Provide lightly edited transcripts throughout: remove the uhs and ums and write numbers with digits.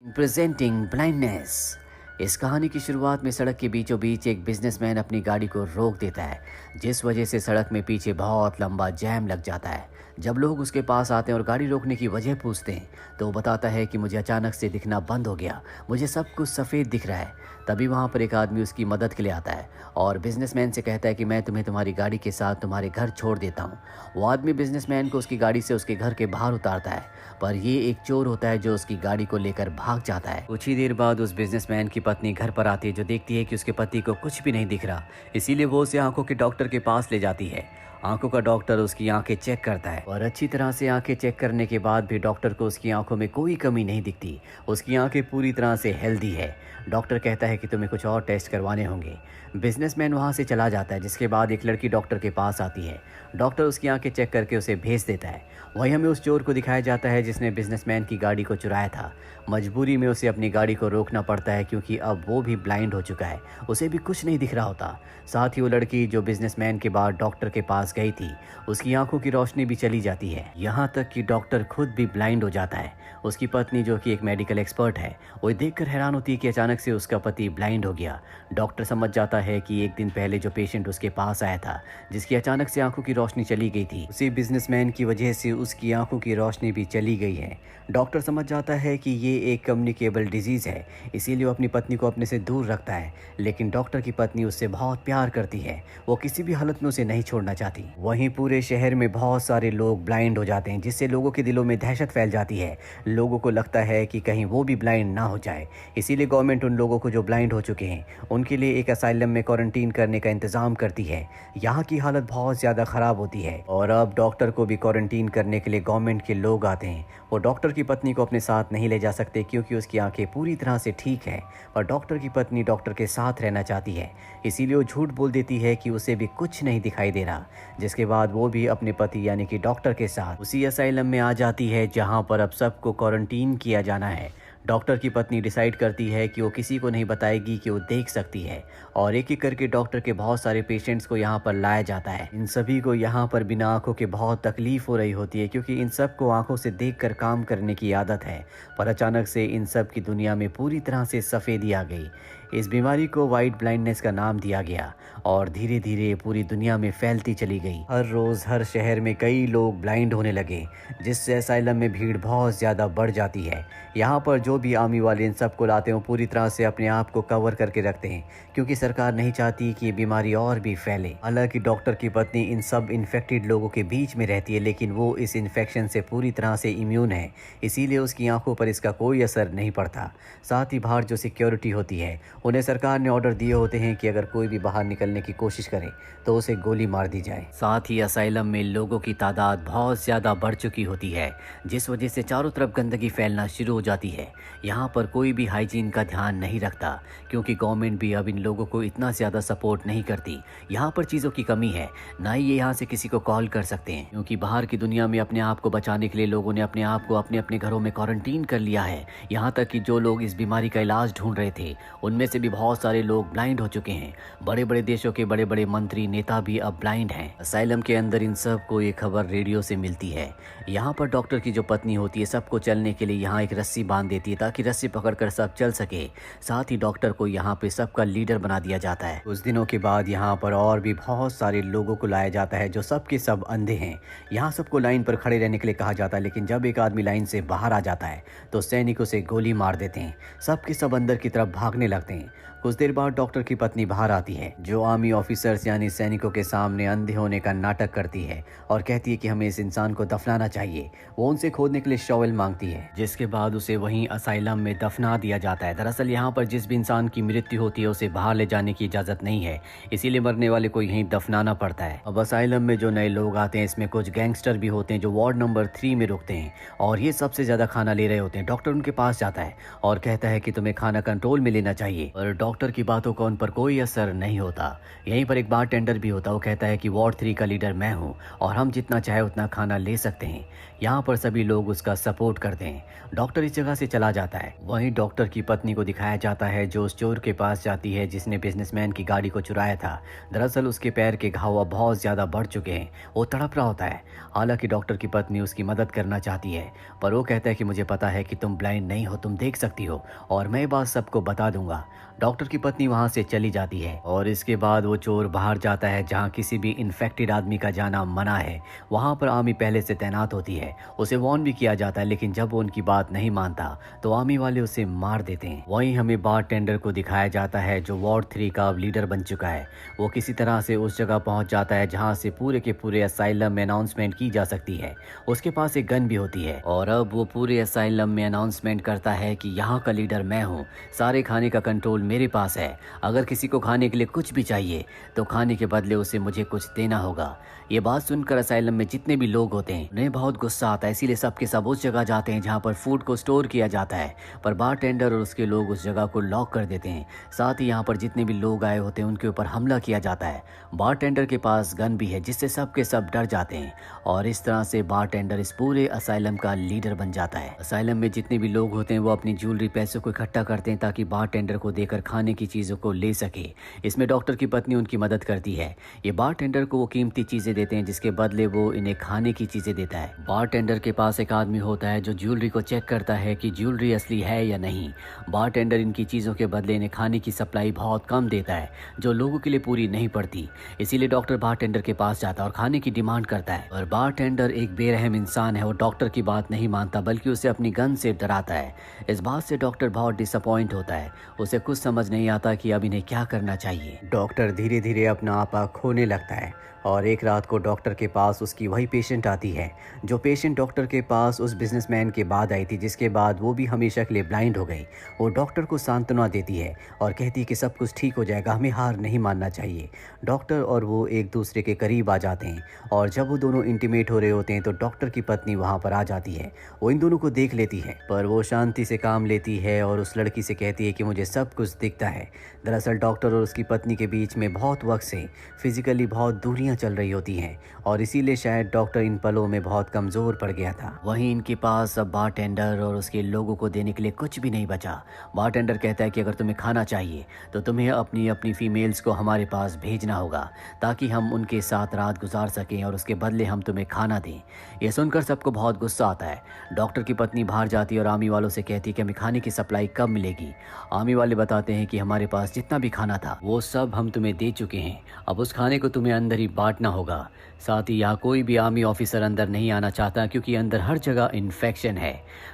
Presenting blindness. इस कहानी की शुरुआत में सड़क के बीचों बीच एक बिजनेसमैन अपनी गाड़ी को रोक देता है, जिस वजह से सड़क में पीछे बहुत लंबा जैम लग जाता है। जब लोग उसके पास आते हैं और गाड़ी रोकने की वजह पूछते हैं तो वो बताता है कि मुझे अचानक से दिखना बंद हो गया, मुझे सब कुछ सफ़ेद दिख रहा है। तभी वहाँ पर एक आदमी उसकी मदद के लिए आता है और बिजनेसमैन से कहता है कि मैं तुम्हें तुम्हारी गाड़ी के साथ तुम्हारे घर छोड़ देता हूँ। वो आदमी बिजनेसमैन को उसकी गाड़ी से उसके घर के बाहर उतारता है, पर ये एक चोर होता है जो उसकी गाड़ी को लेकर भाग जाता है। कुछ ही देर बाद उस बिजनेसमैन की पत्नी घर पर आती है, जो देखती है कि उसके पति को कुछ भी नहीं दिख रहा। इसीलिए वो उसे आंखों के डॉक्टर के पास ले जाती है। आंखों का डॉक्टर उसकी आंखें चेक करता है और अच्छी तरह से आंखें चेक करने के बाद भी डॉक्टर को उसकी आंखों में कोई कमी नहीं दिखती। उसकी आंखें पूरी तरह से हेल्दी है। डॉक्टर कहता है कि तुम्हें कुछ और टेस्ट करवाने होंगे। बिजनेसमैन वहां से चला जाता है, जिसके बाद एक लड़की डॉक्टर के पास आती है। डॉक्टर उसकी आंखें चेक करके उसे भेज देता है। वहीं हमें उस चोर को दिखाया जाता है जिसने बिजनेसमैन की गाड़ी को चुराया था। मजबूरी में उसे अपनी गाड़ी को रोकना पड़ता है क्योंकि अब वो भी ब्लाइंड हो चुका है, उसे भी कुछ नहीं दिख रहा होता। साथ ही वो लड़की जो बिजनेसमैन के बाद डॉक्टर के पास गई थी, उसकी आंखों की रोशनी भी चली जाती है, यहाँ तक कि डॉक्टर खुद भी ब्लाइंड हो जाता है। उसकी पत्नी जो कि एक मेडिकल एक्सपर्ट है, वो देखकर हैरान होती है कि अचानक से उसका पति ब्लाइंड हो गया। डॉक्टर समझ जाता है कि एक दिन पहले जो पेशेंट उसके पास आया था, जिसकी अचानक से आंखों की रोशनी चली गई थी, उसी बिजनेसमैन की वजह से उसकी आंखों की रोशनी भी चली गई है। डॉक्टर समझ जाता है कि ये एक कम्युनिकेबल डिजीज़ है, इसीलिए वो अपनी पत्नी को अपने से दूर रखता है। लेकिन डॉक्टर की पत्नी उससे बहुत प्यार करती है, वो किसी भी हालत में उसे नहीं छोड़ना चाहती। वहीं पूरे शहर में बहुत सारे लोग ब्लाइंड हो जाते हैं, जिससे लोगों के दिलों में दहशत फैल जाती है। लोगों को लगता है कि कहीं वो भी ब्लाइंड ना हो जाए। इसीलिए गवर्नमेंट उन लोगों को जो ब्लाइंड हो चुके हैं उनके लिए एक असाइलम में क्वारंटीन करने का इंतज़ाम करती है। यहाँ की हालत बहुत ज़्यादा ख़राब होती है और अब डॉक्टर को भी क्वारंटीन करने के लिए गवर्नमेंट के लोग आते हैं। वो डॉक्टर की पत्नी को अपने साथ नहीं ले जा सकते क्योंकि उसकी आंखें पूरी तरह से ठीक है, और डॉक्टर की पत्नी डॉक्टर के साथ रहना चाहती है। इसीलिए वो झूठ बोल देती है कि उसे भी कुछ नहीं दिखाई दे रहा, जिसके बाद वो भी अपने पति यानी कि डॉक्टर के साथ उसी असाइलम में आ जाती है जहाँ पर अब सबको क्वारंटीन किया जाना है। डॉक्टर की पत्नी डिसाइड करती है कि वो किसी को नहीं बताएगी कि वो देख सकती है, और एक एक करके डॉक्टर के बहुत सारे पेशेंट्स को यहाँ पर लाया जाता है। इन सभी को यहाँ पर बिना आंखों के बहुत तकलीफ हो रही होती है क्योंकि इन सब को आंखों से देखकर काम करने की आदत है, पर अचानक से इन सब की दुनिया में पूरी तरह से सफ़ेदी आ गई। इस बीमारी को वाइट ब्लाइंडनेस का नाम दिया गया और धीरे धीरे पूरी दुनिया में फैलती चली गई। हर रोज़ हर शहर में कई लोग ब्लाइंड होने लगे, जिससे असाइलम में भीड़ बहुत ज़्यादा बढ़ जाती है। यहाँ पर जो भी आर्मी वाले इन सबको लाते हैं पूरी तरह से अपने आप को कवर करके रखते हैं क्योंकि सरकार नहीं चाहती कि ये बीमारी और भी फैले। हालांकि डॉक्टर की पत्नी इन सब इन्फेक्टेड लोगों के बीच में रहती है, लेकिन वो इस इन्फेक्शन से पूरी तरह से इम्यून है, इसीलिए उसकी आंखों पर इसका कोई असर नहीं पड़ता। साथ ही बाहर जो सिक्योरिटी होती है, उन्हें सरकार ने ऑर्डर दिए होते हैं कि अगर कोई भी बाहर निकलने की कोशिश करे तो उसे गोली मार दी जाए। साथ ही असाइलम में लोगों की तादाद बहुत ज़्यादा बढ़ चुकी होती है, जिस वजह से चारों तरफ गंदगी फैलना शुरू हो जाती है। यहाँ पर कोई भी हाइजीन का ध्यान नहीं रखता क्योंकि गवर्नमेंट भी अब इन लोगों को इतना ज़्यादा सपोर्ट नहीं करती। यहाँ पर चीज़ों की कमी है, ना ही ये यहाँ से किसी को कॉल कर सकते हैं क्योंकि बाहर की दुनिया में अपने आप को बचाने के लिए लोगों ने अपने आप को अपने अपने घरों में क्वारंटीन कर लिया है। यहाँ तक कि जो लोग इस बीमारी का इलाज ढूंढ रहे थे, उनमें से भी बहुत सारे लोग ब्लाइंड हो चुके हैं। बड़े बड़े देशों के बड़े बड़े मंत्री नेता भी अब ब्लाइंड हैं। असाइलम के अंदर इन सब को ये खबर रेडियो से मिलती है। यहाँ पर डॉक्टर की जो पत्नी होती है, सबको चलने के लिए यहाँ एक रस्सी बांध देती है ताकि रस्सी पकड़कर सब चल सके। साथ ही डॉक्टर को यहाँ पे सबका लीडर बना दिया जाता है। कुछ दिनों के बाद यहाँ पर और भी बहुत सारे लोगों को लाया जाता है जो सबके सब अंधे हैं। यहाँ सबको लाइन पर खड़े रहने के लिए कहा जाता है, लेकिन जब एक आदमी लाइन से बाहर आ जाता है तो सैनिक उसे गोली मार देते हैं। सबके सब अंदर की तरफ भागने लगते हैं। कुछ देर बाद डॉक्टर की पत्नी बाहर आती है, जो आर्मी ऑफिसर्स यानी सैनिकों के सामने अंधे होने का नाटक करती है और कहती है कि हमें इस इंसान को दफनाना चाहिए। वो उनसे खोदने के लिए शॉवेल मांगती है, जिसके बाद उसे वहीं असाइलम में दफना दिया जाता है। दरअसल यहाँ पर जिस भी इंसान की मृत्यु होती है उसे बाहर ले जाने की इजाज़त नहीं है, इसीलिए मरने वाले को यहीं दफनाना पड़ता है। अब असाइलम में जो नए लोग आते हैं, इसमें कुछ गैंगस्टर भी होते हैं जो वार्ड नंबर 3 में रुकते हैं और ये सबसे ज़्यादा खाना ले रहे होते हैं। डॉक्टर उनके पास जाता है और कहता है कि तुम्हें खाना कंट्रोल में लेना चाहिए, और डॉक्टर की बातों का उन पर कोई असर नहीं होता। यहीं पर एक बारटेंडर भी होता, वो कहता है कि वार्ड 3 का लीडर मैं हूँ और हम जितना चाहे उतना खाना ले सकते हैं। यहाँ पर सभी लोग उसका सपोर्ट करते हैं। डॉक्टर इस जगह से चला जाता है। वहीं डॉक्टर की पत्नी को दिखाया जाता है जो उस चोर के पास जाती है जिसने बिजनेसमैन की गाड़ी को चुराया था। दरअसल उसके पैर के घाव अब बहुत ज़्यादा बढ़ चुके हैं, वो तड़प रहा होता है। हालांकि डॉक्टर की पत्नी उसकी मदद करना चाहती है, पर वो कहता है कि मुझे पता है कि तुम ब्लाइंड नहीं हो, तुम देख सकती हो और मैं बात सबको बता दूंगा। डॉक्टर की पत्नी वहां से चली जाती है और इसके बाद वो चोर बाहर जाता है जहां किसी भी इन्फेक्टेड आदमी का जाना मना है। वहां पर आर्मी पहले से तैनात होती है। उसे वार्न भी किया जाता है, लेकिन जब वो उनकी बात नहीं मानता तो आर्मी वाले उसे मार देते हैं। वहीं हमें बारटेंडर को दिखाया जाता है जो वार्ड 3 का लीडर बन चुका है। वो किसी तरह से उस जगह पहुंच जाता है जहां से पूरे के पूरे असाइलम में अनाउंसमेंट की जा सकती है। उसके पास एक गन भी होती है और अब वो पूरे असाइलम में अनाउंसमेंट करता है कि यहाँ का लीडर मैं हूँ, सारे खाने का कंट्रोल मेरे पास है। अगर किसी को खाने के लिए कुछ भी चाहिए तो खाने के बदले उसे मुझे कुछ देना होगा। ये बात सुनकर असाइलम में जितने भी लोग होते हैं उन्हें बहुत गुस्सा आता है, इसीलिए सबके सब उस जगह जाते हैं जहाँ पर फूड को स्टोर किया जाता है। पर बारटेंडर और उसके लोग उस जगह को लॉक कर देते हैं। साथ ही यहाँ पर जितने भी लोग आए होते हैं उनके ऊपर हमला किया जाता है। बारटेंडर के पास गन भी है जिससे सबके सब डर जाते हैं और इस तरह से बारटेंडर इस पूरे असाइलम का लीडर बन जाता है। असाइलम में जितने भी लोग होते हैं वो अपनी ज्वेलरी पैसों को इकट्ठा करते हैं ताकि बारटेंडर को देकर खाने की चीज़ों को ले सके। इसमें डॉक्टर की पत्नी उनकी मदद करती है। ये बारटेंडर को वो कीमती चीज़ें देते हैं जिसके बदले वो इन्हें खाने की चीज़ें देता है। बारटेंडर के पास एक आदमी होता है जो ज्वेलरी को चेक करता है कि ज्वेलरी असली है या नहीं। बारटेंडर इनकी चीज़ों के बदले इन्हें खाने की सप्लाई बहुत कम देता है जो लोगों के लिए पूरी नहीं पड़ती। इसीलिए डॉक्टर बारटेंडर के पास जाता है और खाने की डिमांड करता है। और बारटेंडर एक बेरहम इंसान है, वो डॉक्टर की बात नहीं मानता बल्कि उसे अपनी गन से डराता है। इस बात से डॉक्टर बहुत डिसअपॉइंट होता है। उसे कुछ समझ नहीं आता कि अब इन्हें क्या करना चाहिए। डॉक्टर धीरे धीरे अपना आपा खोने लगता है और एक रात को डॉक्टर के पास उसकी वही पेशेंट आती है जो पेशेंट डॉक्टर के पास उस बिजनेसमैन के बाद आई थी, जिसके बाद वो भी हमेशा के लिए ब्लाइंड हो गई। वो डॉक्टर को सांत्वना देती है और कहती है कि सब कुछ ठीक हो जाएगा, हमें हार नहीं मानना चाहिए। डॉक्टर और वो एक दूसरे के करीब आ जाते हैं और जब वो दोनों इंटीमेट हो रहे होते हैं तो डॉक्टर की पत्नी वहाँ पर आ जाती है। वो इन दोनों को देख लेती है पर वो शांति से काम लेती है और उस लड़की से कहती है कि मुझे सब कुछ दिखता है। दरअसल डॉक्टर और उसकी पत्नी के बीच में बहुत वक्त से फिजिकली बहुत दूरियां चल रही होती हैं और इसीलिए शायद डॉक्टर इन पलों में बहुत कमज़ोर पड़ गया था। वहीं इनके पास अब बारटेंडर और उसके लोगों को देने के लिए कुछ भी नहीं बचा। बारटेंडर कहता है कि अगर तुम्हें खाना चाहिए तो तुम्हें अपनी अपनी फीमेल्स को हमारे पास भेजना होगा ताकि हम उनके साथ रात गुजार सकें और उसके बदले हम तुम्हें खाना दें। यह सुनकर सबको बहुत गुस्सा आता है। डॉक्टर की पत्नी बाहर जाती है और आर्मी वालों से कहती है कि हमें खाने की सप्लाई कब मिलेगी। आर्मी वाले बताते हैं कि हमारे पास जितना भी खाना था वो सब हम तुम्हें दे चुके हैं, अब उस खाने को तुम्हें अंदर ही बांटना होगा। साथ ही यहाँ कोई भी आर्मी ऑफिसर अंदर नहीं आना चाहता क्योंकि अंदर हर जगह इन्फेक्शन है।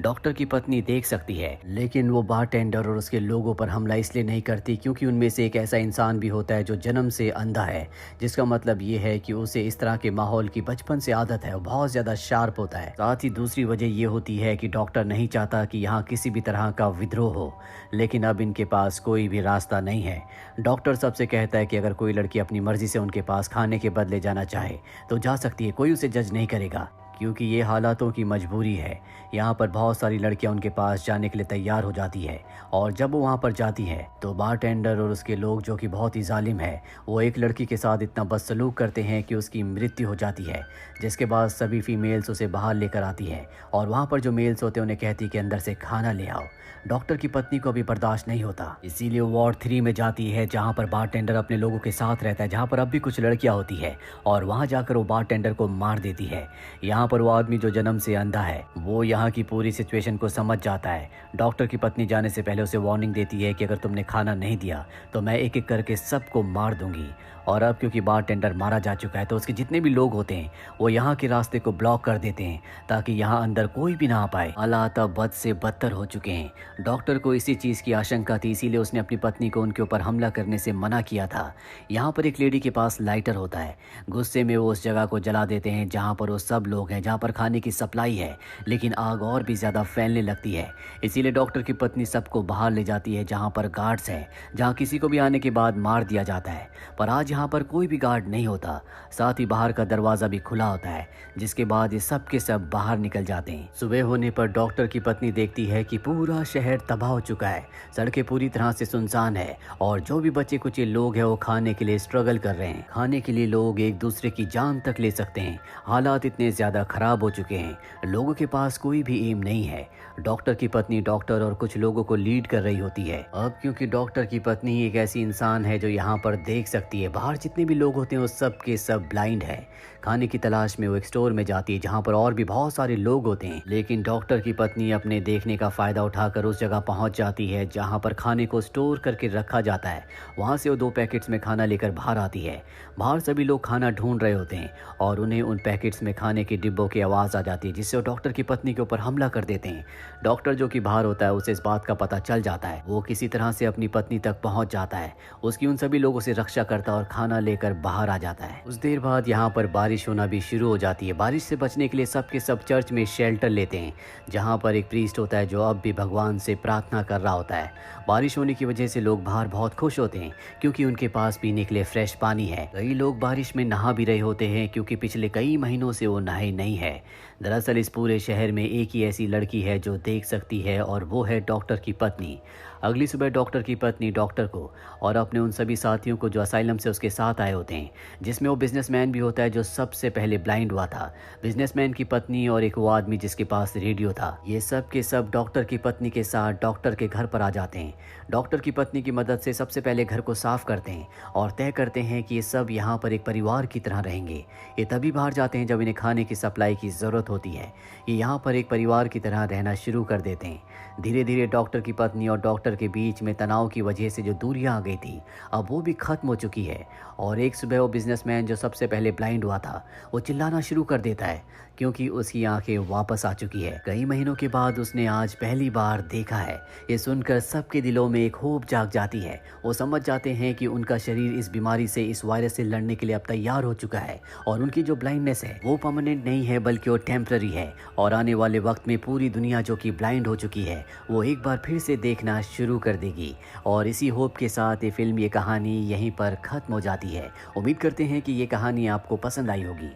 डॉक्टर की पत्नी देख सकती है लेकिन वो बारटेंडर और उसके लोगों पर हमला इसलिए नहीं करती क्योंकि उनमें से एक ऐसा इंसान भी होता है जो जन्म से अंधा है, जिसका मतलब ये है कि उसे इस तरह के माहौल की बचपन से आदत है, वो बहुत ज़्यादा शार्प होता है। साथ ही दूसरी वजह ये होती है कि डॉक्टर नहीं चाहता कि यहाँ किसी भी तरह का विद्रोह हो, लेकिन अब इनके पास कोई भी रास्ता नहीं है। डॉक्टर सबसे कहता है कि अगर कोई लड़की अपनी मर्जी से उनके पास खाने के बदले जाना चाहे तो जा सकती है, कोई उसे जज नहीं करेगा क्योंकि ये हालातों की मजबूरी है। यहाँ पर बहुत सारी लड़कियाँ उनके पास जाने के लिए तैयार हो जाती है और जब वो वहाँ पर जाती है तो बारटेंडर और उसके लोग जो कि बहुत ही जालिम है वो एक लड़की के साथ इतना बदसलूक करते हैं कि उसकी मृत्यु हो जाती है, जिसके बाद सभी फीमेल्स उसे बाहर लेकर आती है और वहाँ पर जो मेल्स होते हैं उन्हें कहती कि अंदर से खाना ले आओ। डॉक्टर की पत्नी को भी बर्दाश्त नहीं होता, इसीलिए वो वार्ड 3 में जाती है जहाँ पर बारटेंडर अपने लोगों के साथ रहता है, जहाँ पर अब भी कुछ लड़कियाँ होती है और वहाँ जाकर वो बारटेंडर को मार देती है। यहाँ पर वो आदमी जो जन्म से अंधा है वो यहाँ की पूरी सिचुएशन को समझ जाता है। डॉक्टर की पत्नी जाने से पहले उसे वार्निंग देती है कि अगर तुमने खाना नहीं दिया तो मैं एक एक करके सबको मार दूंगी। और अब क्योंकि बारटेंडर मारा जा चुका है तो उसके जितने भी लोग होते हैं वो यहाँ के रास्ते को ब्लॉक कर देते हैं ताकि यहाँ अंदर कोई भी ना आ पाए। हालात अब बद से बदतर हो चुके हैं। डॉक्टर को इसी चीज़ की आशंका थी, इसीलिए उसने अपनी पत्नी को उनके ऊपर हमला करने से मना किया था। यहाँ पर एक लेडी के पास लाइटर होता है, गुस्से में वो उस जगह को जला देते हैं जहाँ पर वो सब लोग हैं, जहाँ पर खाने की सप्लाई है, लेकिन आग और भी ज़्यादा फैलने लगती है। इसीलिए डॉक्टर की पत्नी सबको बाहर ले जाती है जहाँ पर गार्ड्स हैं, जहाँ किसी को भी आने के बाद मार दिया जाता है। पर आज जहाँ पर कोई भी गार्ड नहीं होता। साथ ही बाहर का दरवाज़ा भी खुला होता है, जिसके बाद ये सब के सब बाहर निकल जाते हैं। सुबह होने पर डॉक्टर की पत्नी देखती है कि पूरा शहर तबाह हो चुका है, सड़कें पूरी तरह से सुनसान है और जो भी बचे कुचे लोग हैं वो खाने के लिए स्ट्रगल कर रहे हैं। खाने के लिए लोग एक दूसरे की जान तक ले सकते हैं। हालात इतने ज़्यादा ख़राब हो चुके हैं, लोगों के पास कोई भी एम नहीं है। डॉक्टर की पत्नी डॉक्टर और कुछ लोगों को लीड कर रही होती है। अब क्योंकि डॉक्टर की पत्नी एक ऐसी इंसान है जो यहाँ पर देख सकती है, बाहर जितने भी लोग होते हैं वो सब के सब ब्लाइंड है। खाने की तलाश में वो एक स्टोर में जाती है जहाँ पर और भी बहुत सारे लोग होते हैं, लेकिन डॉक्टर की पत्नी अपने देखने का फ़ायदा उठाकर उस जगह पहुँच जाती है जहाँ पर खाने को स्टोर करके रखा जाता है। वहाँ से वो 2 पैकेट्स में खाना लेकर बाहर आती है। बाहर सभी लोग खाना ढूंढ रहे होते हैं और उन्हें उन पैकेट्स में खाने के डिब्बों की आवाज़ आ जाती है, जिससे वो डॉक्टर की पत्नी के ऊपर हमला कर देते हैं। डॉक्टर जो कि बाहर होता है उसे इस बात का पता चल जाता है। वो किसी तरह से अपनी पत्नी तक पहुंच जाता है, उसकी उन सभी लोगों से रक्षा करता और खाना लेकर बाहर आ जाता है। कुछ देर बाद यहाँ पर बारिश होना भी शुरू हो जाती है। बारिश से बचने के लिए सब के सब चर्च में शेल्टर लेते हैं, जहाँ पर एक प्रीस्ट होता है जो अब भी भगवान से प्रार्थना कर रहा होता है। बारिश होने की वजह से लोग बाहर बहुत खुश होते हैं क्योंकि उनके पास पीने के लिए फ्रेश पानी है। कई लोग बारिश में नहा भी रहे होते हैं क्योंकि पिछले कई महीनों से वो नहाए नहीं है। दरअसल इस पूरे शहर में एक ही ऐसी लड़की है जो देख सकती है और वो है डॉक्टर की पत्नी। अगली सुबह डॉक्टर की पत्नी डॉक्टर को और अपने उन सभी साथियों को जो असाइलम से उसके साथ आए होते हैं, जिसमें वो बिजनेसमैन भी होता है जो सबसे पहले ब्लाइंड हुआ था, बिजनेसमैन की पत्नी और एक वो आदमी जिसके पास रेडियो था, ये सब के सब डॉक्टर की पत्नी के साथ डॉक्टर के घर पर आ जाते हैं। डॉक्टर की पत्नी की मदद से सबसे पहले घर को साफ करते हैं और तय करते हैं कि ये सब यहाँ पर एक परिवार की तरह रहेंगे। ये तभी बाहर जाते हैं जब इन्हें खाने की सप्लाई की ज़रूरत होती है। ये यहाँ पर एक परिवार की तरह रहना शुरू कर देते हैं। धीरे धीरे डॉक्टर की पत्नी और डॉक्टर के बीच में तनाव की वजह से जो दूरियां आ गई थी, अब वो भी खत्म हो चुकी है। और एक सुबह वो बिजनेसमैन जो सबसे पहले ब्लाइंड हुआ था, वो चिल्लाना शुरू कर देता है क्योंकि उसकी आंखें वापस आ चुकी है। कई महीनों के बाद उसने आज पहली बार देखा है। ये सुनकर सबके दिलों में एक होप जाग जाती है। वो समझ जाते हैं कि उनका शरीर इस बीमारी से, इस वायरस से लड़ने के लिए अब तैयार हो चुका है और उनकी जो ब्लाइंडनेस है वो परमानेंट नहीं है बल्कि वो टेम्पररी है। और आने वाले वक्त में पूरी दुनिया जो कि ब्लाइंड हो चुकी है वो एक बार फिर से देखना शुरू कर देगी। और इसी होप के साथ ये फिल्म, ये कहानी यहीं पर ख़त्म हो जाती है। उम्मीद करते हैं कि ये कहानी आपको पसंद आई होगी।